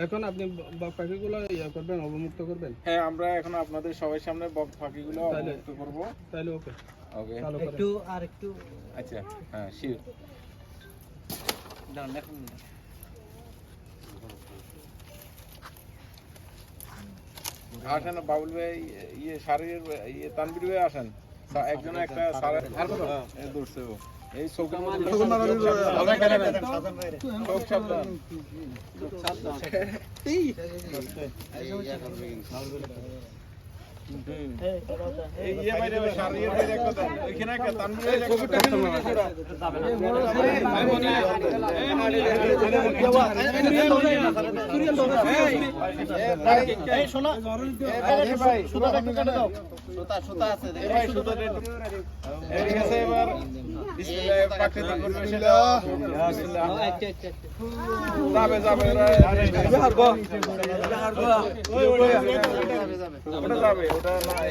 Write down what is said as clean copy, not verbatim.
এখন আপনি বক পাখিগুলো করবেন, অবমুক্ত করবেন? হ্যাঁ, আমরা এখন আপনাদের সবার সামনে বক পাখিগুলো অবমুক্ত করব। তাহলে ওকে ওকে, একটু আর একটু। আচ্ছা, হ্যাঁ শিওর। দাঁড়ান এখন আসেন বাবুল ভাই, ইয়ে শারীর ইয়ে তানবীর ভাই আসেন। একজন একটা সারা আর কত এই দূরছে ও এই চোখের মধ্যে চোখ সাবধান। এই ইয়ে বাইরে শারীর বাইরে একটা দেন, ওইখানে একটা তানবীর ভাই একটা এই শোনা এই ভাই সুতাটা একটু কেটে দাও। সুতা আছে দেখো ভাই, সুতাটা একটু এই গেছে। এবার বিসমিল্লাহ প্রাকৃতিক পরিবেশে বিসমিল্লাহ। আচ্ছা আচ্ছা যাবে যাবে ওটা যাবে, ওটা নাই।